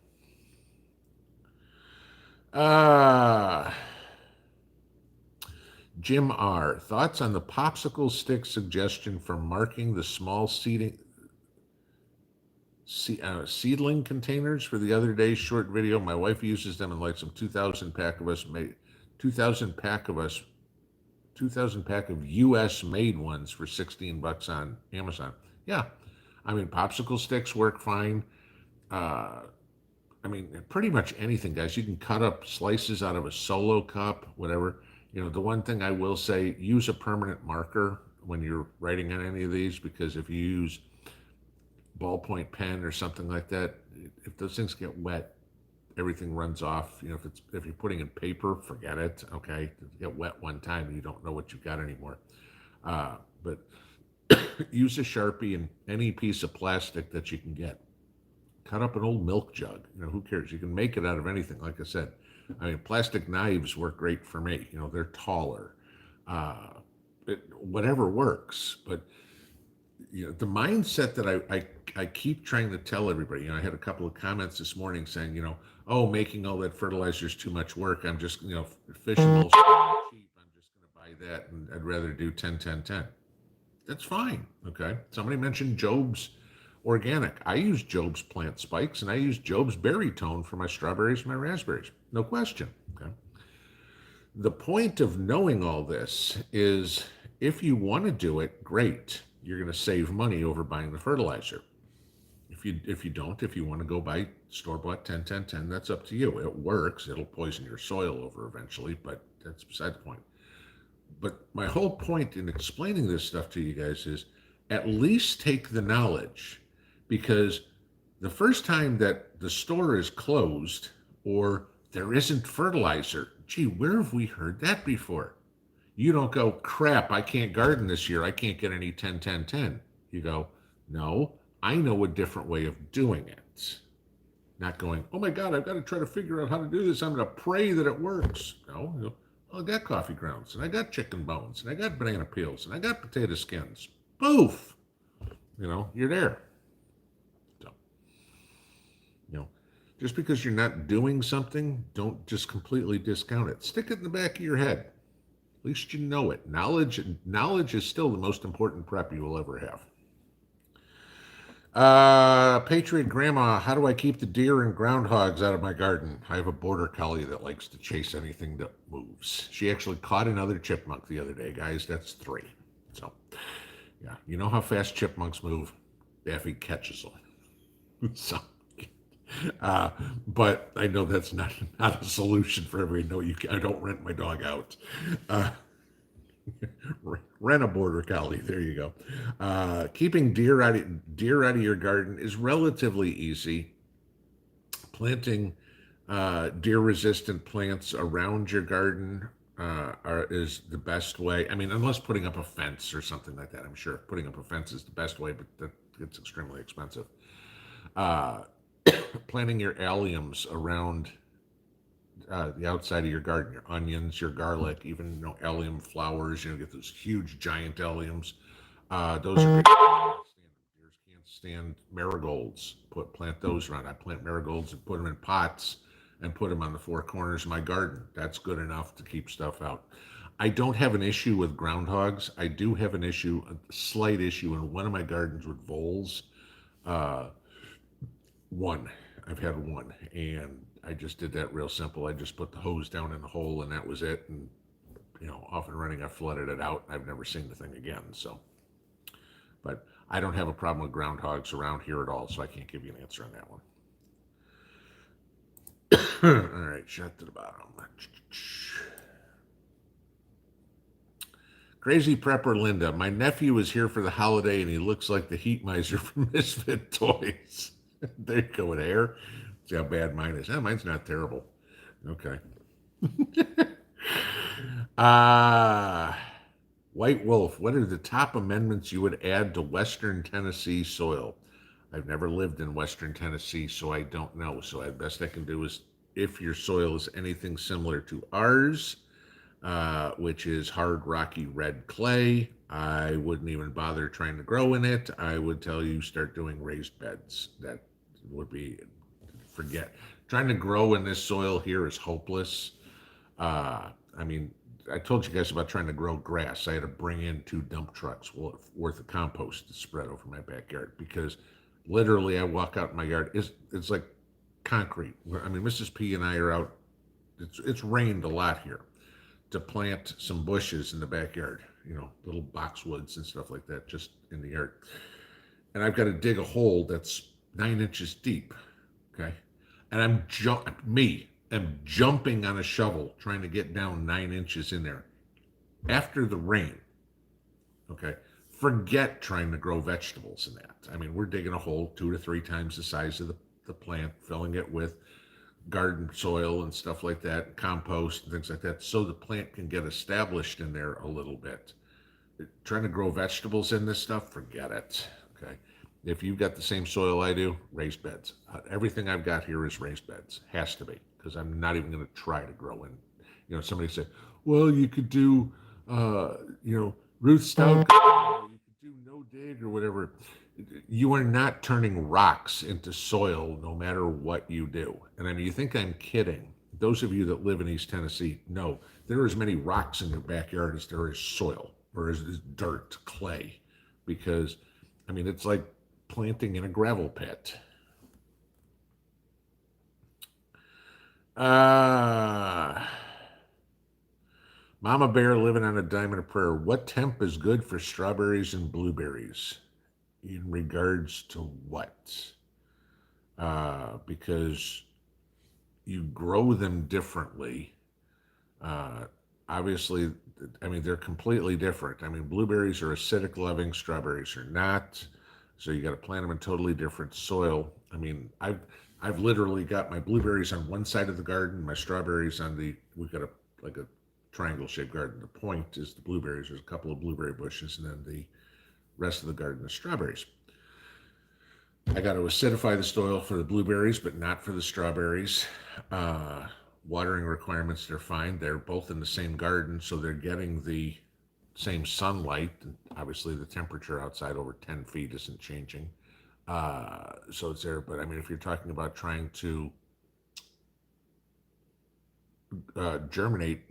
Jim R. Thoughts on the popsicle stick suggestion for marking the small seedling containers for the other day's short video? My wife uses them in like some 2,000 pack of US made ones for $16 on Amazon. Yeah, popsicle sticks work fine. Pretty much anything, guys. You can cut up slices out of a Solo cup, whatever. The one thing I will say, use a permanent marker when you're writing on any of these, because if you use ballpoint pen or something like that, if those things get wet, everything runs off. If you're putting in paper, forget it. Okay, get wet one time, you don't know what you've got anymore. But use a Sharpie and any piece of plastic that you can get. Cut up an old milk jug. Who cares? You can make it out of anything. Like I said, plastic knives work great for me. They're taller. Whatever works. But the mindset that I keep trying to tell everybody. I had a couple of comments this morning saying, making all that fertilizer is too much work. I'm just, fish and mulch cheap. I'm just going to buy that, and I'd rather do 10, 10, 10. That's fine. Okay. Somebody mentioned Job's organic. I use Job's plant spikes and I use Job's berry tone for my strawberries and my raspberries. No question. Okay. The point of knowing all this is if you want to do it, great. You're going to save money over buying the fertilizer. If you don't, if you want to go buy store bought 10-10-10, that's up to you. It works. It'll poison your soil over eventually, but that's beside the point. But my whole point in explaining this stuff to you guys is at least take the knowledge, because the first time that the store is closed or there isn't fertilizer, gee, where have we heard that before? You don't go, crap, I can't garden this year. I can't get any 10-10-10. You go, no, I know a different way of doing it. Not going, oh my God, I've got to try to figure out how to do this. I'm going to pray that it works. No, you go, well, I got coffee grounds, and I got chicken bones, and I got banana peels, and I got potato skins. Poof! You're there. So, just because you're not doing something, don't just completely discount it. Stick it in the back of your head. At least you know it. Knowledge is still the most important prep you will ever have. Patriot Grandma, how do I keep the deer and groundhogs out of my garden? I have a border collie that likes to chase anything that moves. She actually caught another chipmunk the other day, guys. That's 3. So, yeah, you know how fast chipmunks move. Daffy catches them. So, but I know that's not a solution for everybody. No, I don't rent my dog out. Rent a border collie. There you go. Keeping deer out of your garden is relatively easy. Planting deer-resistant plants around your garden is the best way. I mean, unless putting up a fence or something like that. I'm sure putting up a fence is the best way, but that gets extremely expensive. Planting your alliums around the outside of your garden, your onions, your garlic, even allium flowers. Get those huge giant alliums. Those are great. Deers can't stand marigolds. Plant those around. I plant marigolds and put them in pots and put them on the 4 corners of my garden. That's good enough to keep stuff out. I don't have an issue with groundhogs. I do have a slight issue in one of my gardens with voles. One. I've had one, and I just did that real simple. I just put the hose down in the hole, and that was it. And off and running, I flooded it out. I've never seen the thing again. So, but I don't have a problem with groundhogs around here at all, so I can't give you an answer on that one. All right, shut to the bottom. Crazy Prepper Linda, my nephew is here for the holiday, and he looks like the heat miser from Misfit Toys. There you go with hair. See how bad mine is. Mine's not terrible. Okay. White Wolf, what are the top amendments you would add to Western Tennessee soil? I've never lived in Western Tennessee, so I don't know. So the best I can do is, if your soil is anything similar to ours, which is hard, rocky, red clay, I wouldn't even bother trying to grow in it. I would tell you start doing raised beds. That would be, forget. Trying to grow in this soil here is hopeless. I mean, I told you guys about trying to grow grass. I had to bring in 2 dump trucks worth of compost to spread over my backyard, because literally I walk out in my yard. It's like concrete. I mean, Mrs. P and I are out. It's rained a lot here to plant some bushes in the backyard, little boxwoods and stuff like that, just in the yard. And I've got to dig a hole that's 9 inches deep. Okay. And I'm jumping on a shovel trying to get down 9 inches in there after the rain. Okay. Forget trying to grow vegetables in that. I mean, we're digging a hole 2 to 3 times the size of the plant, filling it with garden soil and stuff like that, compost and things like that, so the plant can get established in there a little bit. Trying to grow vegetables in this stuff, forget it. Okay. If you've got the same soil I do, raised beds. Everything I've got here is raised beds. Has to be, because I'm not even going to try to grow in. Somebody said, well, you could do, Ruth Stout, you could do no dig or whatever. You are not turning rocks into soil no matter what you do. And I mean, you think I'm kidding. Those of you that live in East Tennessee know there are as many rocks in your backyard as there is soil, or as dirt, clay. because, I mean, it's like planting in a gravel pit. Uh, Mama Bear living on a diamond of prayer. What temp is good for strawberries and blueberries? In regards to what? Because you grow them differently. Uh, Obviously, I mean, they're completely different. I mean, blueberries are acidic loving, strawberries are not. So you got to plant them in totally different soil. I mean, I've literally got my blueberries on one side of the garden, my strawberries on the. We've got a like a triangle shaped garden. The point is the blueberries. There's a couple of blueberry bushes, and then the rest of the garden is strawberries. I got to acidify the soil for the blueberries, but not for the strawberries. Uh, Watering requirements, they're fine. They're both in the same garden, so they're getting the same sunlight. Obviously, the temperature outside over 10 feet isn't changing. So it's there. But I mean, if you're talking about trying to germinate,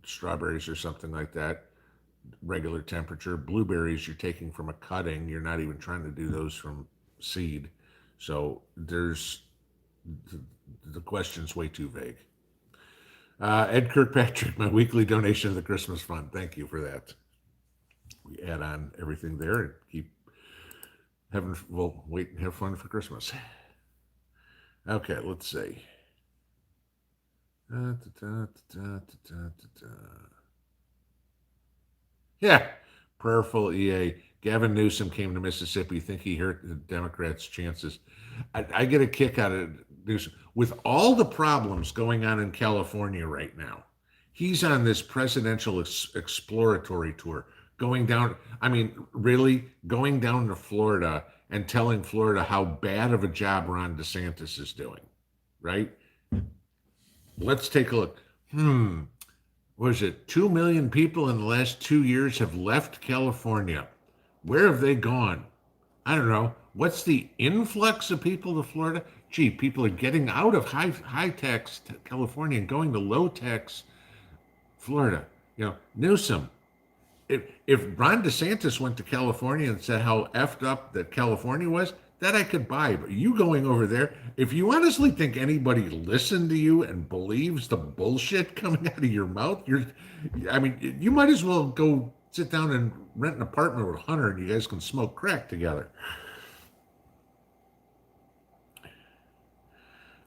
strawberries or something like that, regular temperature. Blueberries, you're taking from a cutting. You're not even trying to do those from seed. So the question's way too vague. Ed Kirkpatrick, my weekly donation to the Christmas Fund. Thank you for that. We add on everything there and keep we'll wait and have fun for Christmas. Okay, let's see. Yeah, prayerful EA. Gavin Newsom came to Mississippi. Think he hurt the Democrats' chances. I get a kick out of Newsom. With all the problems going on in California right now, he's on this presidential exploratory tour, going down. I mean, really going down to Florida and telling Florida how bad of a job Ron DeSantis is doing. Right? Let's take a look. Was it 2 million people in the last 2 years have left California? Where have they gone? I don't know. What's the influx of people to Florida? Gee, people are getting out of high tax California and going to low tax Florida. Newsom. If Ron DeSantis went to California and said how effed up that California was, that I could buy. But you going over there, if you honestly think anybody listened to you and believes the bullshit coming out of your mouth, you might as well go sit down and rent an apartment with Hunter and you guys can smoke crack together.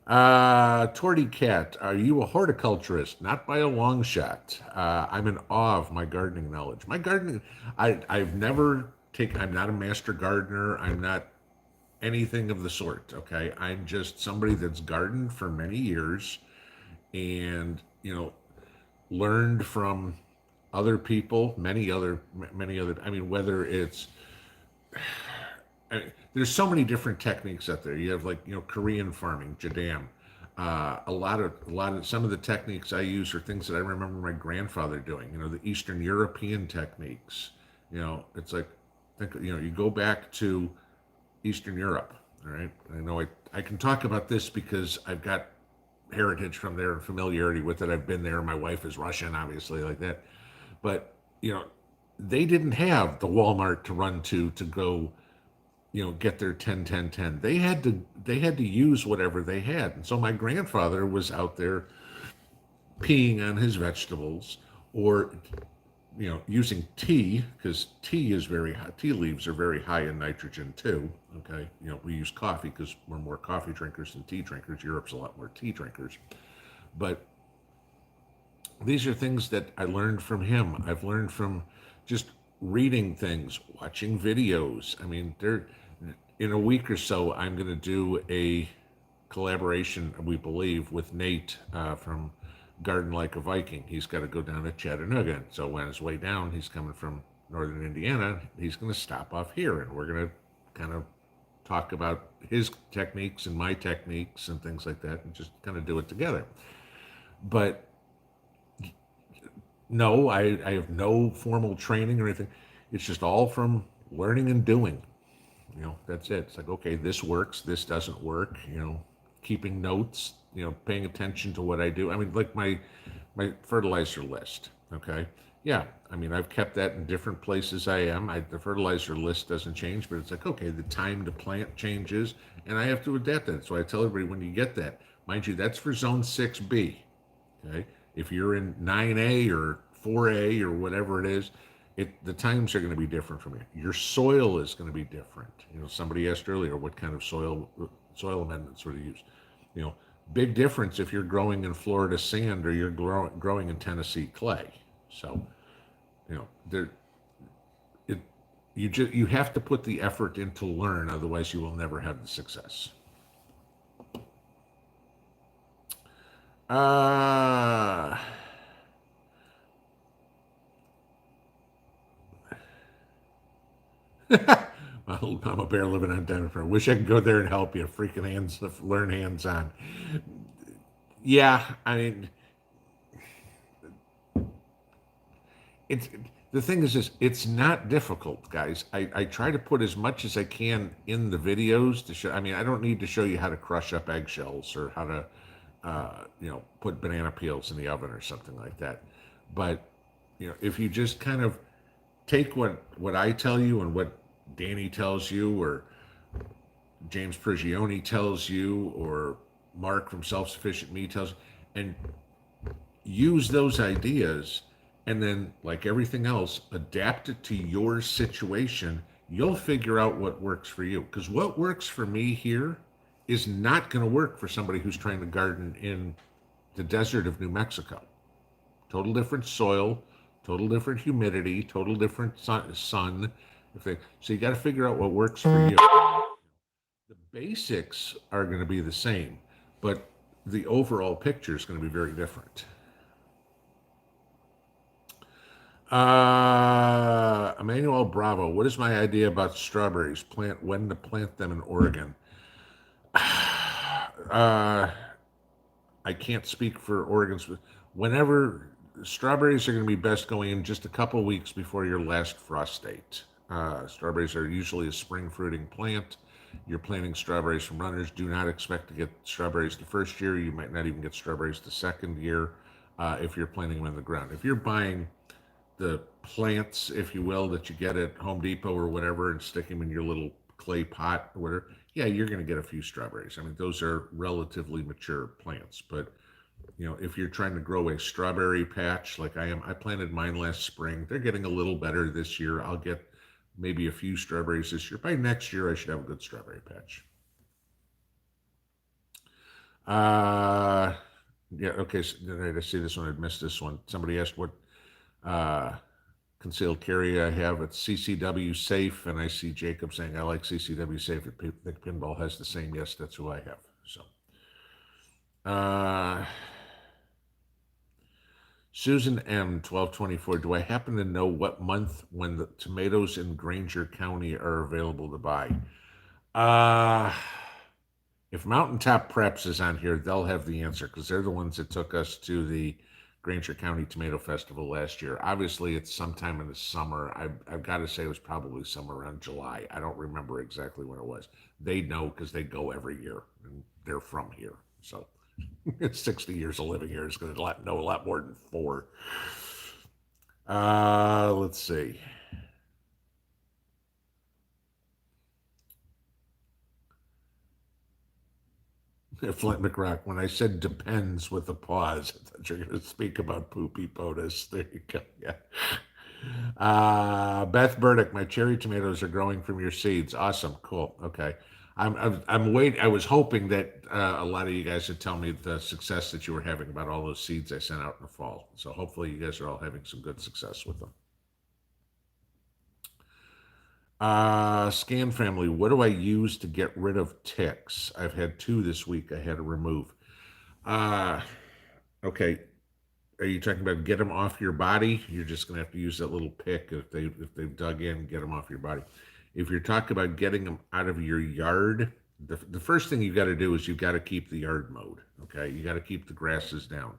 Torty Cat, are you a horticulturist? Not by a long shot. I'm in awe of my gardening knowledge. My gardening, I've never taken, I'm not a master gardener. I'm not anything of the sort. Okay. I'm just somebody that's gardened for many years and, learned from other people, many other, I mean, whether it's, there's so many different techniques out there. You have Korean farming, jadam. Some of the techniques I use are things that I remember my grandfather doing. The Eastern European techniques. It's like you go back to Eastern Europe. All right, I know I can talk about this because I've got heritage from there and familiarity with it. I've been there. My wife is Russian, obviously, like that. But they didn't have the Walmart to run to go get their 10 10 10. They had to use whatever they had. And so my grandfather was out there peeing on his vegetables or using tea, because tea leaves are very high in nitrogen too. Okay, we use coffee because we're more coffee drinkers than tea drinkers. Europe's a lot more tea drinkers. But these are things that I learned from him. I've learned from just reading things, watching videos. I mean, in a week or so, I'm going to do a collaboration, we believe, with Nate from Garden Like a Viking. He's got to go down to Chattanooga. So on his way down, he's coming from northern Indiana. He's going to stop off here, and we're going to kind of talk about his techniques and my techniques and things like that, and just kind of do it together. But no, I have no formal training or anything. It's just all from learning and doing. That's it. It's like, okay, this works, this doesn't work. Keeping notes, paying attention to what I do. I mean, like my fertilizer list. Okay, Yeah, I mean, I've kept that in different places the fertilizer list doesn't change, but it's like, okay, the time to plant changes, and I have to adapt that. So I tell everybody when you get that, mind you, that's for zone 6B. Okay. If you're in 9A or 4A or whatever it is, the times are going to be different from you. Your soil is going to be different. Somebody asked earlier what kind of soil amendments would you use. You know, big difference if you're growing in Florida sand or you're growing in Tennessee clay. So, there it you have to put the effort in to learn, otherwise you will never have the success. Uh well, I'm a bear living on Denver. Wish I could go there and help you. Freaking learn hands on. Yeah, I mean, it's the thing is this. It's not difficult, guys. I try to put as much as I can in the videos to show. I mean, I don't need to show you how to crush up eggshells or how to, put banana peels in the oven or something like that. But if you just kind of take what I tell you and what Danny tells you, or James Prigioni tells you, or Mark from Self Sufficient Me tells you, and use those ideas, and then, like everything else, adapt it to your situation. You'll figure out what works for you. Because what works for me here is not going to work for somebody who's trying to garden in the desert of New Mexico. Total different soil, total different humidity, total different sun. So you got to figure out what works for you. The basics are going to be the same, but the overall picture is going to be very different. Emmanuel Bravo, what is my idea about strawberries? When to plant them in Oregon? uh, I can't speak for Oregon. Whenever strawberries are going to be best going in just a couple weeks before your last frost date. Strawberries are usually a spring fruiting plant. You're planting strawberries from runners. Do not expect to get strawberries the first year. You might not even get strawberries the second year if you're planting them in the ground. If you're buying the plants, if you will, that you get at Home Depot or whatever and stick them in your little clay pot or whatever, yeah, you're going to get a few strawberries. I mean, those are relatively mature plants. But, if you're trying to grow a strawberry patch like I am, I planted mine last spring. They're getting a little better this year. I'll get maybe a few strawberries this year. By next year, I should have a good strawberry patch. Uh, yeah, okay. So, right, I see this one. I'd missed this one. Somebody asked what uh, concealed carry I have. It's CCW Safe, and I see Jacob saying I like CCW Safe. I think Pinball has the same. Yes, that's who I have. So, uh, Susan M 1224. Do I happen to know what month when the tomatoes in Granger County are available to buy? Uh if Mountaintop Preps is on here, they'll have the answer because they're the ones that took us to the Granger County Tomato Festival last year. Obviously, it's sometime in the summer. I've got to say it was probably somewhere around July. I don't remember exactly when it was. They know because they go every year and they're from here. So it's 60 years of living here. It's going to know a lot more than four. Let's see. Flint McRock, when I said depends with a pause, I thought you were going to speak about poopy POTUS. There you go. Yeah. Beth Burdick, my cherry tomatoes are growing from your seeds. Awesome. Cool. Okay. I'm waiting. I was hoping that a lot of you guys would tell me the success that you were having about all those seeds I sent out in the fall. So hopefully you guys are all having some good success with them. Scan family, what do I use to get rid of ticks? I've had two this week I had to remove. Uh, okay. Are you talking about get them off your body? You're just going to have to use that little pick if they've dug in, get them off your body. If you're talking about getting them out of your yard, the first thing you got to do is you've got to keep the yard mowed. Okay, you got to keep the grasses down.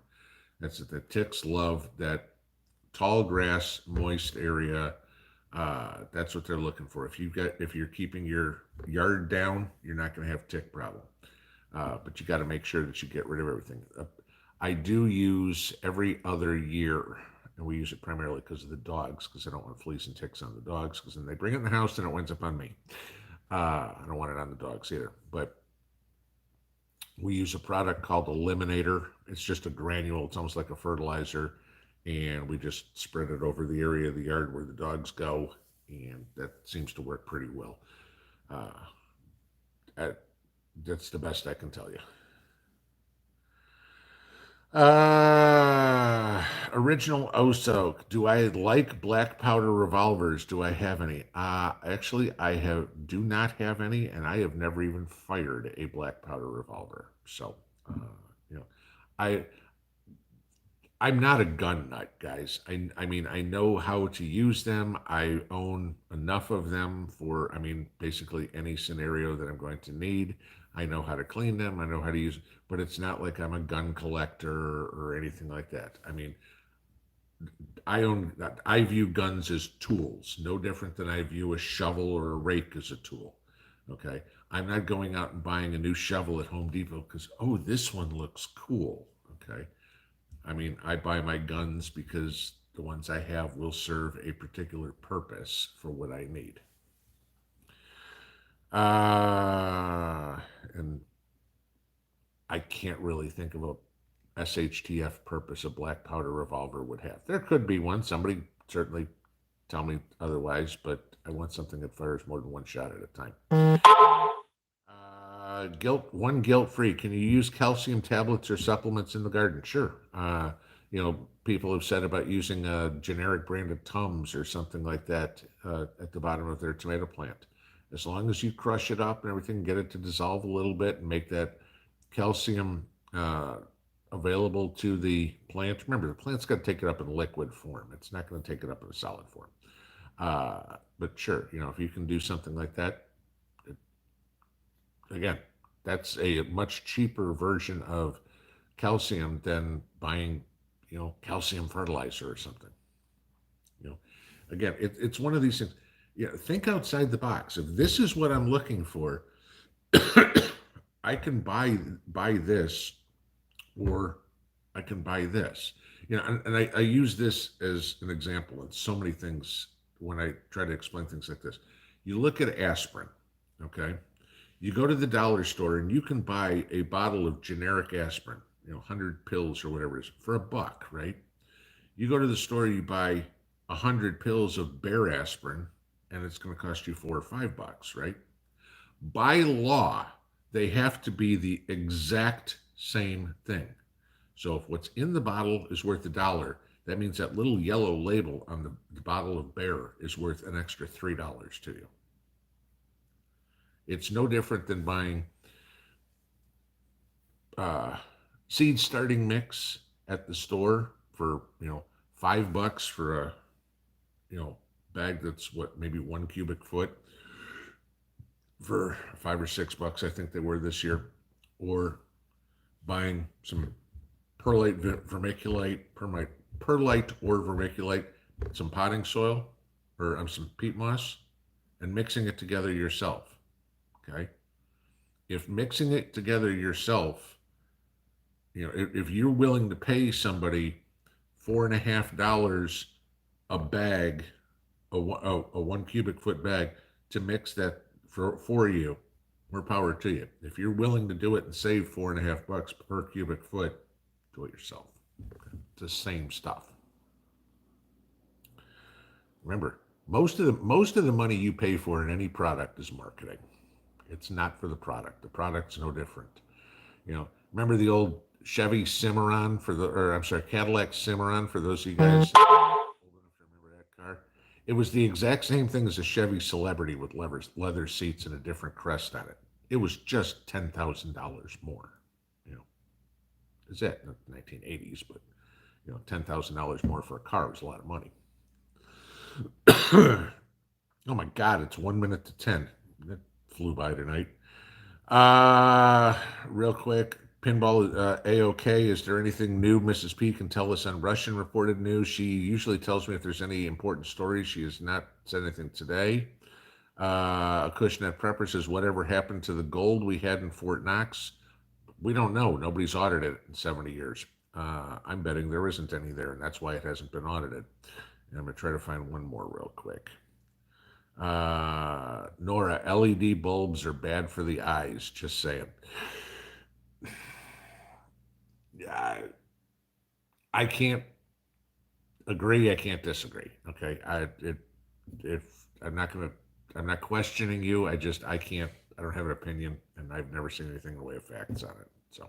That's it. The ticks love that tall grass, moist area. That's what they're looking for. If you're keeping your yard down, you're not going to have tick problem. But you got to make sure that you get rid of everything. I do use every other year and we use it primarily because of the dogs, because I don't want fleas and ticks on the dogs, because then they bring it in the house and it winds up on me. I don't want it on the dogs either. But we use a product called Eliminator. It's just a granule. It's almost like a fertilizer, and we just spread it over the area of the yard where the dogs go, and that seems to work pretty well. Uh, that's the best I can tell you. Original Oso. Do I like black powder revolvers? Do I have any? Actually, do not have any, and I have never even fired a black powder revolver. So, uh, you know, I I'm not a gun nut, guys. I mean, I know how to use them. I own enough of them for, I mean, basically any scenario that I'm going to need. I know how to clean them. I know how to use, but it's not like I'm a gun collector or anything like that. I mean, I view guns as tools, no different than I view a shovel or a rake as a tool. Okay. I'm not going out and buying a new shovel at Home Depot because, oh, this one looks cool. Okay. I mean, I buy my guns because the ones I have will serve a particular purpose for what I need. And I can't really think of a SHTF purpose a black powder revolver would have. There could be one. Somebody certainly tell me otherwise, but I want something that fires more than one shot at a time. Guilt free. Can you use calcium tablets or supplements in the garden? Sure. People have said about using a generic brand of Tums or something like that at the bottom of their tomato plant. As long as you crush it up and everything, get it to dissolve a little bit and make that calcium available to the plant. Remember, the plant's got to take it up in liquid form. It's not going to take it up in a solid form. But sure, if you can do something like that, again, that's a much cheaper version of calcium than buying, calcium fertilizer or something. Again, it's one of these things. Yeah, think outside the box. If this is what I'm looking for, I can buy this, or I can buy this. And I use this as an example in so many things when I try to explain things like this. You look at aspirin, okay? You go to the dollar store and you can buy a bottle of generic aspirin, 100 pills or whatever it is, for $1, right? You go to the store, you buy 100 pills of Bear aspirin, and it's going to cost you $4 or $5, right? By law, they have to be the exact same thing. So if what's in the bottle is worth $1, that means that little yellow label on the bottle of Bear is worth an extra $3 to you. It's no different than buying seed starting mix at the store for $5 for a bag that's maybe 1 cubic foot for $5 or $6 I think they were this year, or buying some perlite or vermiculite, some potting soil or some peat moss, and mixing it together yourself. Okay. If mixing it together yourself, if you're willing to pay somebody $4.50 a bag, a 1 cubic foot bag to mix that for you, more power to you. If you're willing to do it and save $4.50 per cubic foot, do it yourself. Okay. It's the same stuff. Remember, most of the money you pay for in any product is marketing. It's not for the product. The product's no different. Remember the old Chevy Cimarron Cadillac Cimarron, for those of you guys old enough to remember that car. It was the exact same thing as a Chevy Celebrity with leather seats and a different crest on it. It was just $10,000 more. Is that 1980s? But $10,000 more for a car was a lot of money. Oh my God! It's 1 minute to 10. That flew by tonight. Real quick, Pinball A-OK. Is there anything new Mrs. P can tell us on Russian reported news? She usually tells me if there's any important stories. She has not said anything today. Acushnet Prepper says, whatever happened to the gold we had in Fort Knox? We don't know. Nobody's audited it in 70 years. I'm betting there isn't any there, and that's why it hasn't been audited. And I'm going to try to find one more real quick. Nora, LED bulbs are bad for the eyes. Just saying. I, I can't agree. I can't disagree. Okay. If I'm not questioning you. I can't, I don't have an opinion, and I've never seen anything in the way of facts on it. So,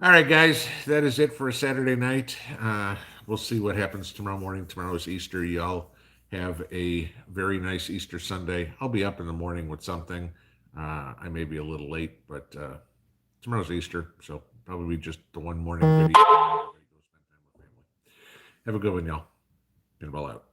all right, guys, that is it for a Saturday night. We'll see what happens tomorrow morning. Tomorrow is Easter. Y'all have a very nice Easter Sunday. I'll be up in the morning with something. I may be a little late, but tomorrow's Easter, so probably just the one morning video. Everybody go spend time with family. Have a good one, y'all. Pinball out.